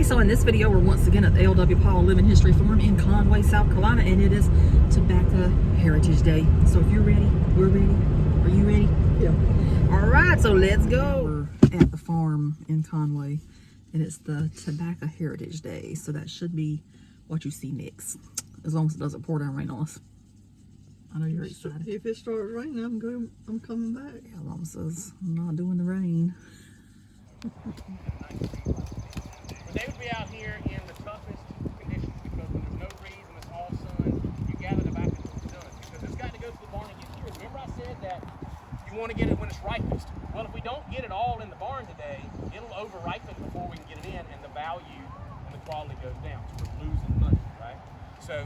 Alrighty, so in this video, we're once again at the L.W. Paul Living History Farm in Conway, South Carolina, and it is Tobacco Heritage Day. So if you're ready, we're ready. Are you ready? Yeah. Alright, so let's go. We're at the farm in Conway, and it's the Tobacco Heritage Day, so that should be what you see next, as long as it doesn't pour down rain on us. I know you're excited. If it starts raining, I'm coming back. Yeah, Mama says, I'm not doing the rain. But they would be out here in the toughest conditions because when there's no breeze and it's all sun, you gather the back until it's done. Because it's got to go to the barn and get cured. Remember I said that you want to get it when it's ripest. Well, if we don't get it all in the barn today, it'll over-ripen before we can get it in, and the value and the quality goes down. So we're losing money, right? So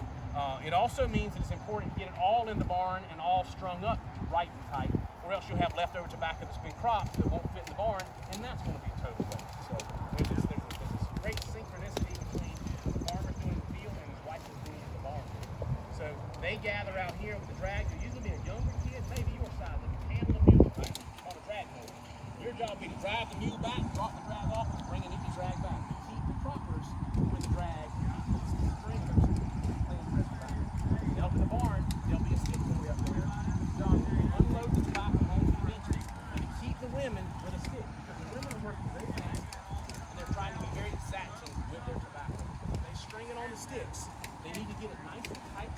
it also means that it's important to get it all in the barn and all strung up right and tight, or else you'll have leftover tobacco that's been cropped that won't fit in the barn, and that's going to be a total waste. So there's this great synchronicity between the farmer doing the field and his wife is doing the barn. So they gather out here with the drag. They're usually a younger kid, maybe your size, that can handle a mule, right, on a drag mower. Your job would be to drive the mule back, drop the drag off, and bring an empty drag back. Keep the croppers with the drag, keep the stringers, clean the rest of the back. Up in the barn, there'll be a stick boy up there. Job is to unload the tobacco onto the benches and to keep the women with a stick, because the women are working very fast and they're trying to be very exacting with their tobacco. They string it on the sticks. They need to get it nice and tight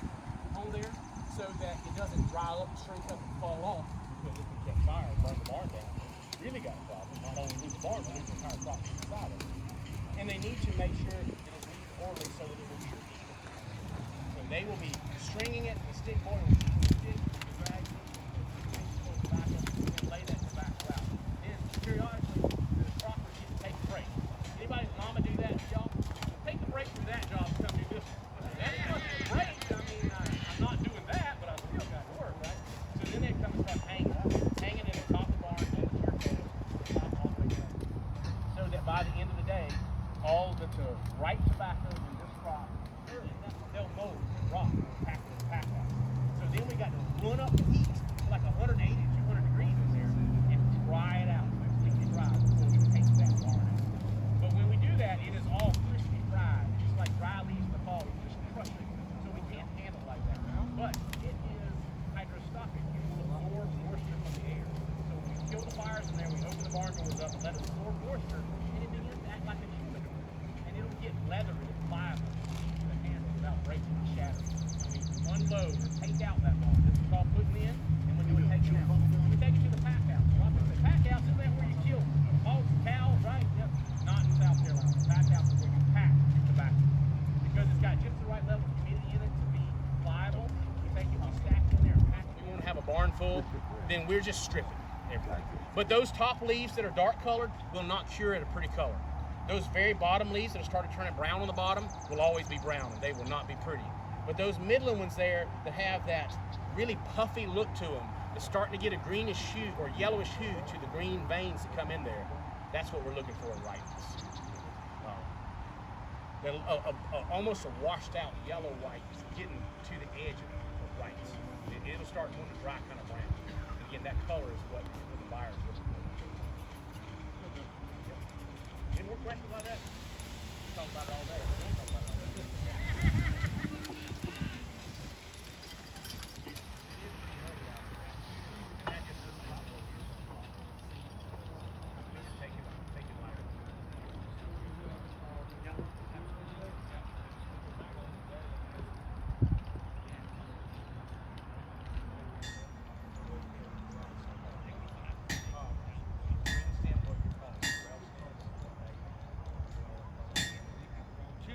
on there so that it doesn't dry up, shrink up, and fall off, because if we catch fire and burn the barn down, we really got a problem. Not only lose the barn, but lose the entire crop inside of it. And they need to make sure that it's neat and orderly so that it will be repeatable. So they will be stringing it, the stick boy will keep the stick, the drag, the tobacco, and lay that tobacco out. Then periodically, the croppers need to take a break. Anybody's mama do that, y'all? Take a break from that job and come do this one. That ain't much of a break. I mean, I'm not doing that, but I still got to work, right? So then they come and start hanging in the top of the barn and the tier coils, top all the way down. So that by the end of the day, all the ripe tobaccos in this crop, they'll mold and rot and pack in the pack house. So then we got to run up the heat to like 180, 200 degrees in there and dry it out, completely dry before we take that barn out. But when we do that, it is all crispy fried, just like dry leaves in the fall. We just crush it, so we can't handle like that. But it is hydroscopic. It will absorb moisture from the air. So when we kill the fires in there, we open the barn doors up and let it absorb moisture, and it begins to act like a humidor. And it'll get leathery and pliable to the handle without breaking and shattering. We unload or take out that barn. This is all putting in, and we're doing taking out. We take it to the pack house. Well, the pack house isn't that where you kill hogs, cows, right? Yep. Not in South Carolina. The pack house is where you pack tobacco. Because it's got just the right level of humidity in it to be pliable. We take it, we stack it in there and pack it. We want to have a barn full, then we're just stripping everything. But those top leaves that are dark colored will not cure at a pretty color. Those very bottom leaves that have started turning brown on the bottom will always be brown, and they will not be pretty. But those midland ones there that have that really puffy look to them, that's starting to get a greenish hue or yellowish hue to the green veins that come in there, that's what we're looking for in ripeness. Almost a washed out yellow white, getting to the edge of whites. It'll start going to dry kind of brown. And again, that color is what the buyers look for. Any more questions about that? We'll talk about it all day. We'll talk about it all day.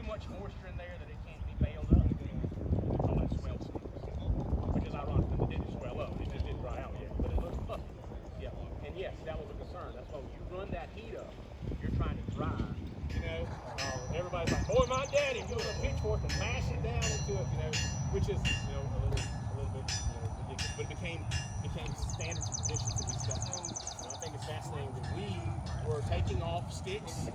Much moisture in there that it can't be baled up. We call that swell sticks, which is ironic because it didn't swell up. It just didn't dry out yet, but it looks puffy. Yeah, and yes, that was a concern. That's why when you run that heat up, you're trying to dry. You know, everybody's like, "Boy, my daddy doing a pitchfork and mash it down into it," you know, which is a little bit ridiculous. But it became standard conditions that we stuck to. I think it's fascinating that we were taking off sticks,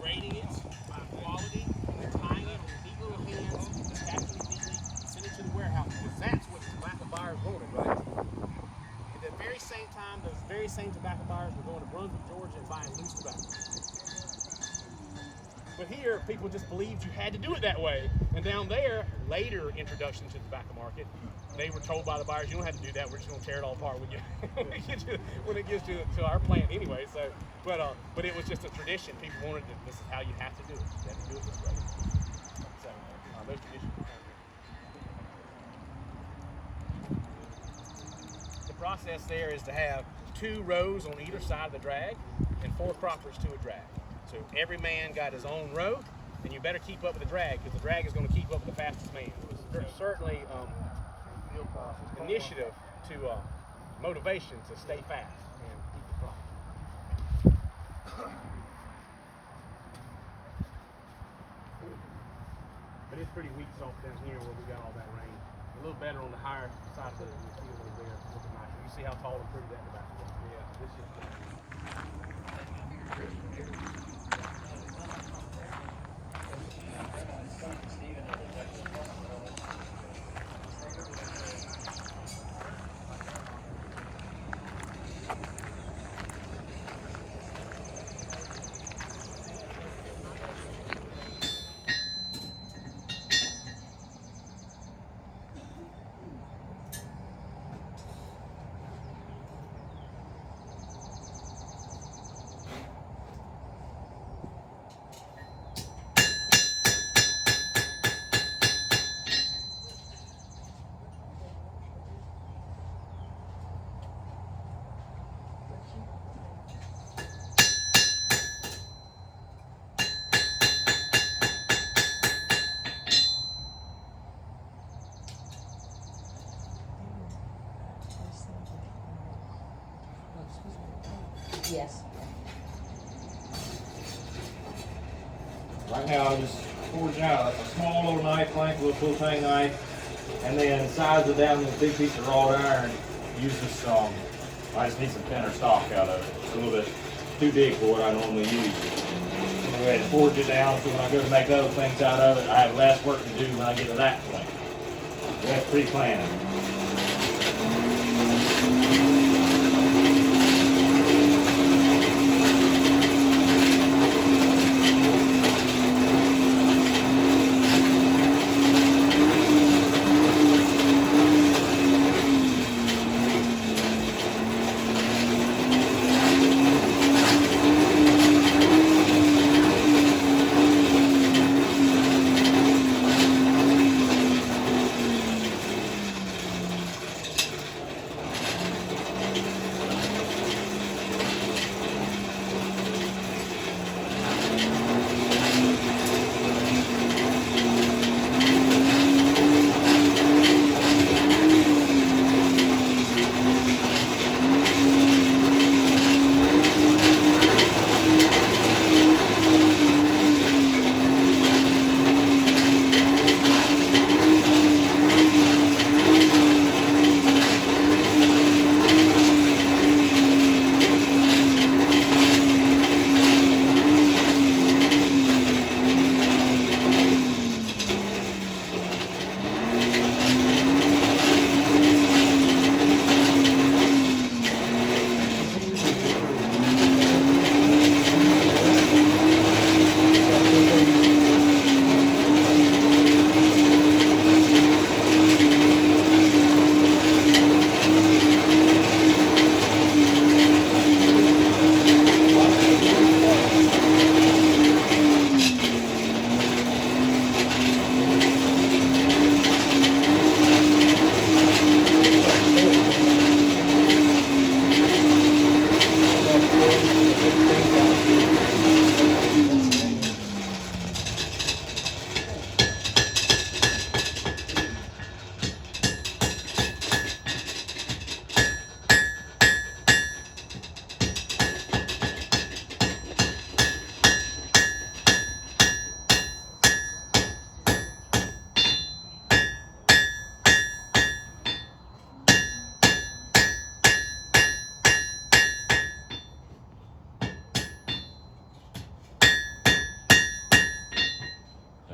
grading it by quality, tying it with neat little hands, stacking it neatly, send it to the warehouse, because that's what the tobacco buyers wanted, right? At the very same time, those very same tobacco buyers were going to Brunswick, Georgia, and buying loose tobacco. But here, people just believed you had to do it that way. And down there, later introduction to the tobacco market, they were told by the buyers, you don't have to do that. We're just going to tear it all apart when it gets to our plant anyway. So, but it was just a tradition. People wanted to, this is how you have to do it. You have to do it this way. So those traditions were kind of the process there is to have 2 rows on either side of the drag and 4 croppers to a drag. So every man got his own row, and you better keep up with the drag because the drag is going to keep up with the fastest man. There's certainly initiative to motivation to stay fast and keep the crop. But it's pretty weak soft down here where we got all that rain. A little better on the higher side of the field over there. Looking nicer. You see how tall and pretty that tobacco is? Yeah, this is. Yes. Right now, I'm just forging out a small little knife length, a little pull tang knife, and then size it down with a big piece of wrought iron. Use this I just need some thinner stock out of it. It's a little bit too big for what I normally use. So go ahead and forge it down so when I go to make other things out of it, I have less work to do when I get to that point. That's pre-planning.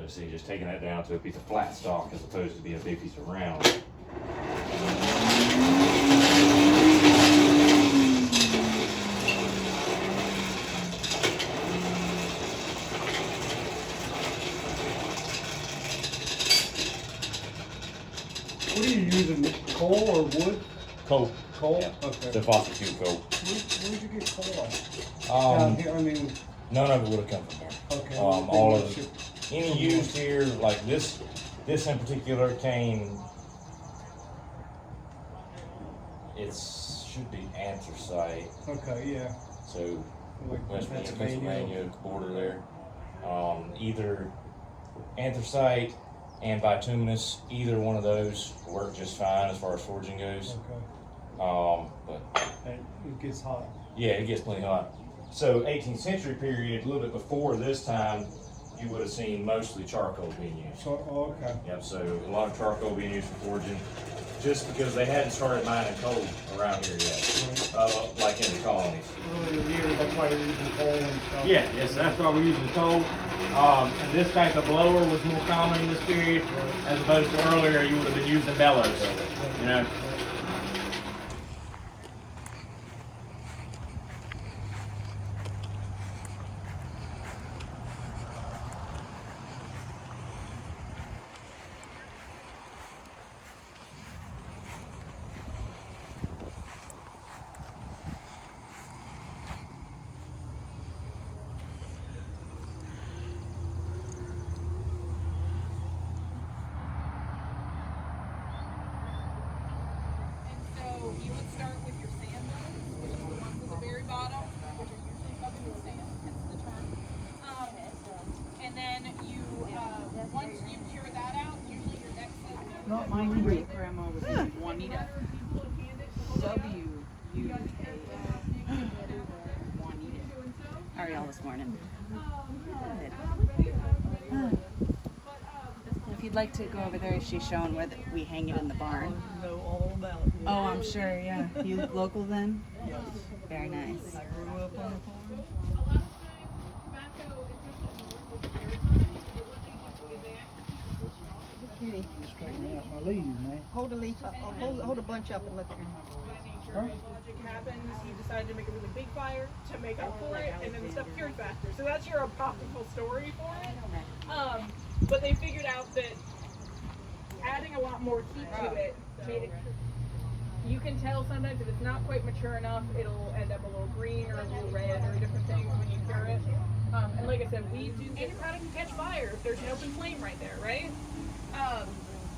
See, just taking that down to a piece of flat stock as opposed to being a big piece of round. What are you using, coal or wood? Coal. Coal? Yeah. Okay. So fossil fuel coal. Where'd you get coal at? Down here, I mean, None of it would have come from there. okay. All of it. Any used here, like this in particular came. Should be anthracite. Okay, yeah. So Like West Pennsylvania border there. Either anthracite and bituminous, either one of those work just fine as far as forging goes. Okay. But And it gets hot. yeah, it gets plenty hot. So 18th century period, a little bit before this time, you would have seen mostly charcoal being used. So, oh, okay. Yep, so a lot of charcoal being used for forging, just because they hadn't started mining coal around here yet, like in the colonies. Earlier years, that's why they're using coal and stuff. Yeah, yes, that's why we're using coal. And this type of blower was more common in this period, as opposed to earlier you would have been using bellows. You know. So you would start with your sand mills, which are the ones at the very bottom, which are usually covered with sand, hence the term. And then you, once you cure that out, usually your next step. Not my great grandma was named Juanita. W-U-A. Juanita. How are y'all this morning? If you'd like to go over there, she's showing where we hang it in the barn. Know all about it. Oh, I'm sure, yeah. You local then? Yes. Very nice. I grew up on a farm. Straighten out my leaves, man. Hold a leaf up, hold a bunch up and look at it. Magic happens, you decided to make a really big fire to make up for it, and then the stuff cured faster. So that's your apocryphal story for it. But they figured out that adding a lot more heat to it made it. You can tell sometimes if it's not quite mature enough, it'll end up a little green or a little red or different things when you cure it. And like I said, we do. And your product can catch fire if there's an open flame right there, right?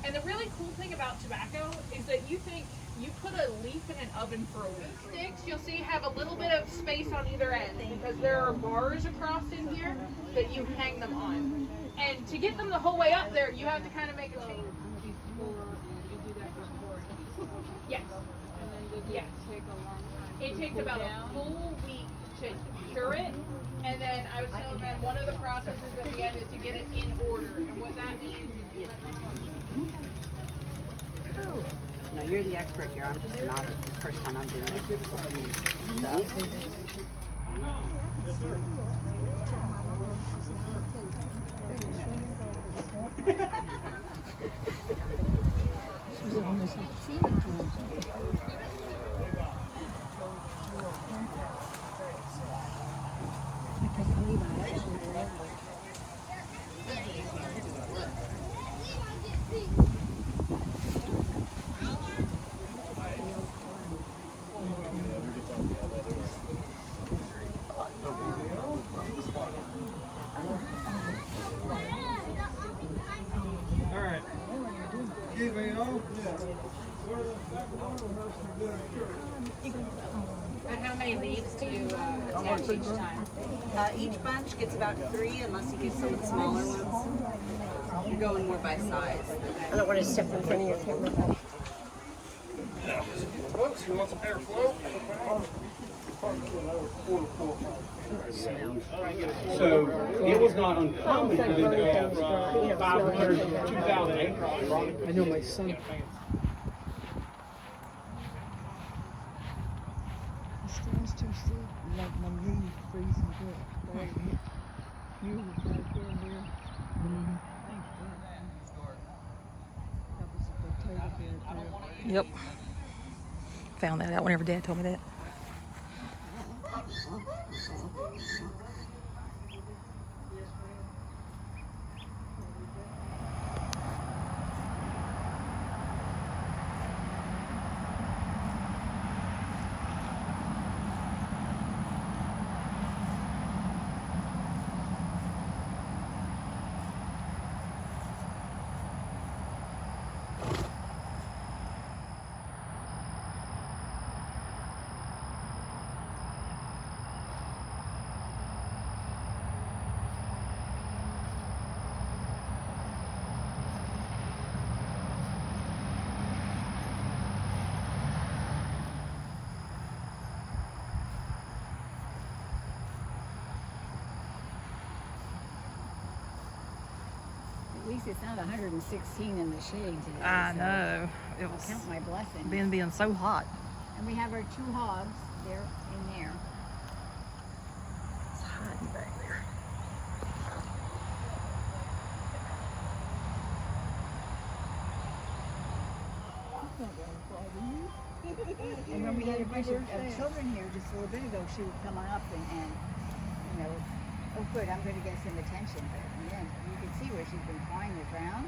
And the really cool thing about tobacco is that you put a leaf in an oven for a week. Sticks, you'll see, have a little bit of space on either end because there are bars across in here that you hang them on. And to get them the whole way up there, you have to kind of make a change. Yes. Yes. It takes about a full week to cure it. And then I was telling them one of the processes at the end is to get it in order. And what that means is No, you're the expert here. I'm just not the first time I'm doing it. And how many leaves do you attach each time? Each bunch gets about 3 unless you get some of the smaller ones. You're going more by size. I don't want to step in front of your camera. Folks, who wants some airflow? So it was not uncommon for them to have 500 to 2,000 acres. I know my son. It's too steep. Like my knees freezing good. You was right there and there. That was a potato bed there. Yep. Found that out whenever Dad told me that. least it's not 116 in the shade today. I so know. It I'll was count my blessings. being so hot. And we have our 2 hogs. They're in there. It's hiding back there. And when we had a bunch of children here just a little bit ago, she would come up and you know, oh good, I'm going to get some attention. But then you can see where she's been clawing the ground.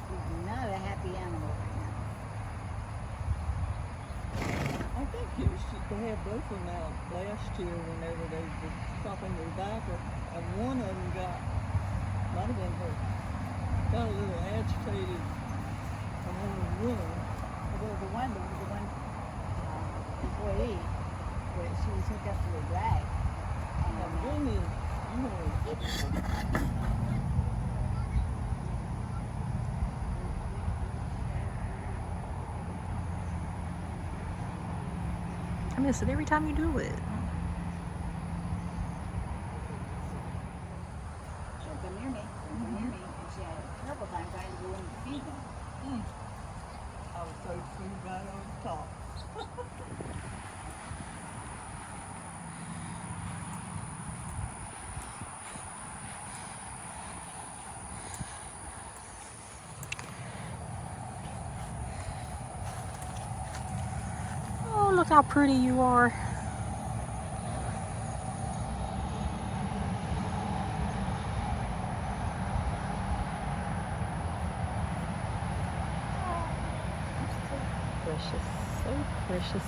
She's not a happy animal right now. I think they had both of them out last year whenever they were chopping their back, and one of them might have been hurt, got a little agitated from one of the women. There was the one employee where she was hooked up to a drag. Now, the thing is, you know, I miss it every time you do it. She'll come near me, and she had a couple times I had to go in and feed them. I was so too right on top. Oh, look how pretty you are. Precious, so precious.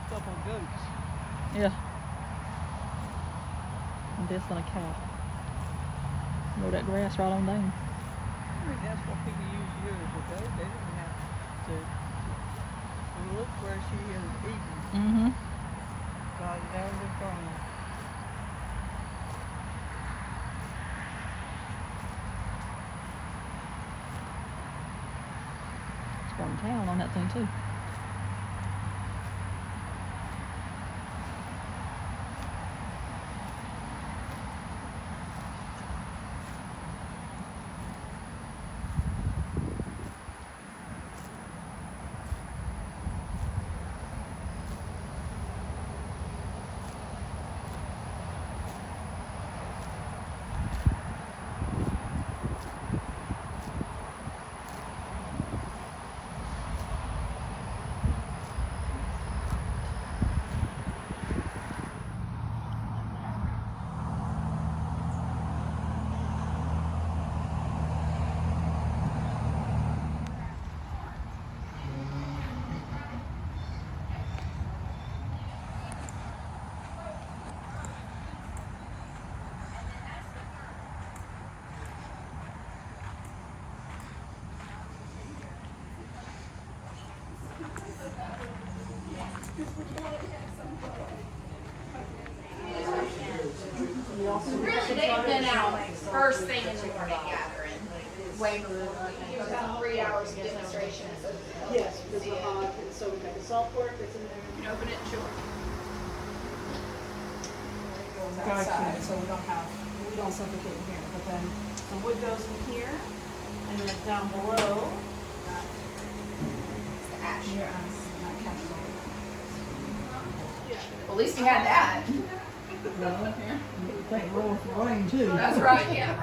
Couple goats. Yeah. And this and a cow. Mow that grass right on down. I think that's what people used years ago. They didn't have to look where she is eating. Mm-hmm. Right down the farm. It's from town on that thing too. Really, they've been out first thing in the morning gathering, way before, about 3 hours of demonstration. Yes, because the hog, so we got the salt pork that's in there. You can open it, sure. Goes outside, so we don't suffocate in here, but then the wood goes in here, and then down below, It's the ash. your not cast Well, at least you had that. Well, take roll for rain too. That's right, yeah.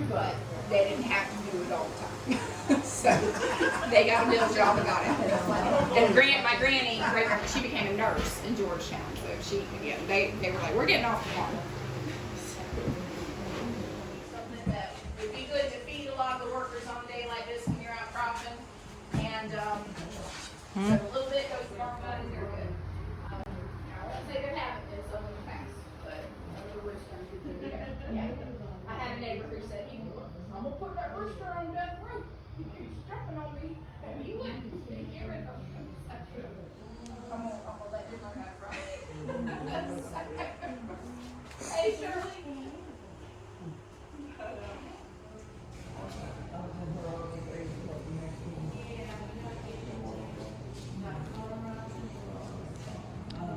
But they didn't have to do it all the time. So they got a middle job and got it. And my granny, she became a nurse in Georgetown, so they were like, we're getting off the farm. Something that would be good to feed a lot of the workers on a day like this when you're out cropping, and so a little bit goes to our money, they're good. I won't say there haven't been some in the past, but yeah. I had a neighbor who said, I'm gonna put that rooster on that roof. He keeps jumping on me. And he wouldn't. Get rid of him. I'm gonna let him learn that from. Hey, Shirley.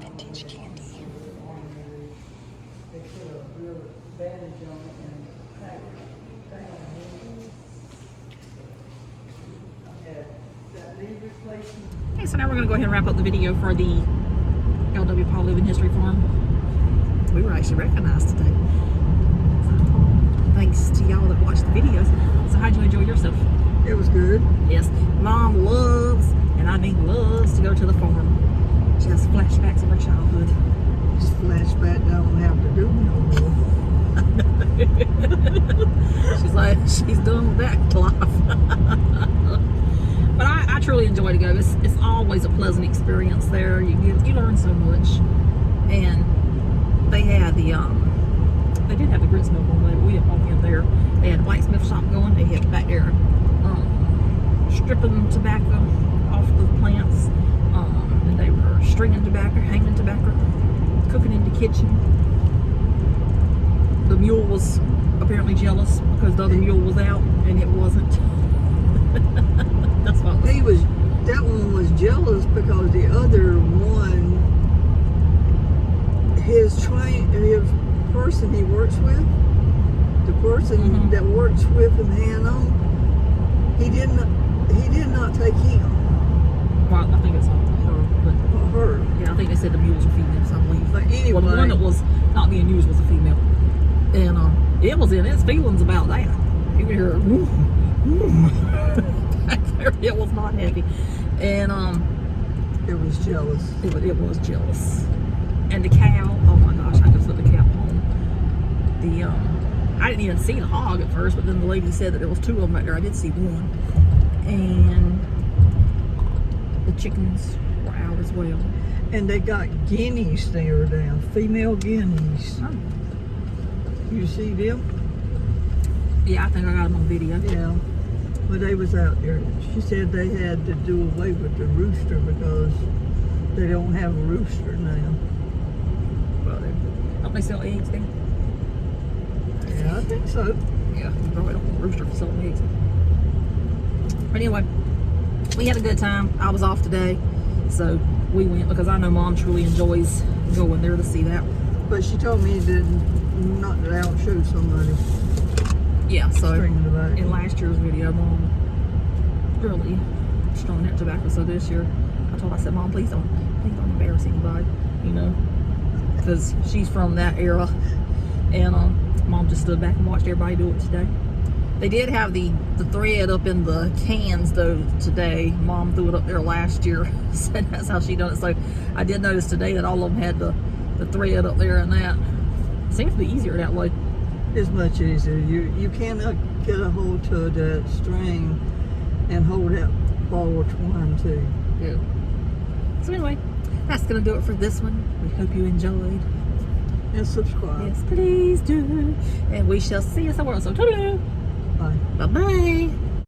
Vintage candy. They put a real bandage on it and packed it down. That knee replacement. Okay, so now we're going to go ahead and wrap up the video for the L.W. Paul Living History Farm. We were actually recognized today. So, thanks to y'all that watched the videos. So how'd you enjoy yourself? It was good. Yes, Mom loves, and I mean loves, to go to the farm. She has flashbacks of her childhood. Just flashback, I don't have to do no more. She's like, she's done with that life. But I truly enjoy to go. It's always a pleasant experience there. You learn so much. And they had they did have the grist mill going, but we didn't walk in there. They had a blacksmith shop going. They had back there stripping tobacco off the plants. And they were stringing tobacco, hanging tobacco, cooking in the kitchen. The mule was apparently jealous because the other mule was out and it wasn't. That's what That one was jealous because the other one, his person he works with, the person that works with him hand on, he did not take him. Well, I think it's her, but Her. yeah, I think they said the mules were females, I believe. But anyway, well, the one that was not being used was a female, and it was in its feelings about that. You could hear it was not happy, and it was jealous. It was jealous. And the cow, oh my gosh, I just took the cow home. I didn't even see the hog at first, but then the lady said that there was two of them right there. I did see one, and the chickens were out as well. And they got guineas there now, female guineas. Oh. You see them? Yeah, I think I got them on video. Yeah. But they was out there. She said they had to do away with the rooster because they don't have a rooster now. Well, don't they sell eggs then? Yeah, I think so. Yeah, you probably don't want a rooster for selling eggs. But anyway, we had a good time. I was off today, so we went because I know Mom truly enjoys going there to see that. But she told me not to outshow somebody. Yeah, so Stringing tobacco. in last year's video, Mom really strung that tobacco. So this year, I said, Mom, please don't embarrass anybody, you know, because she's from that era. And Mom just stood back and watched everybody do it today. They did have the thread up in the cans though today. Mom threw it up there last year, said that's how she done it. So I did notice today that all of them had the thread up there, and that seems to be easier that way. It's much easier. You cannot get a hold to that string and hold that ball of twine too. Yeah. So anyway, that's gonna do it for this one. We hope you enjoyed. And subscribe. Yes, please do. And we shall see you somewhere else. So toodaloo. Bye. Bye-bye.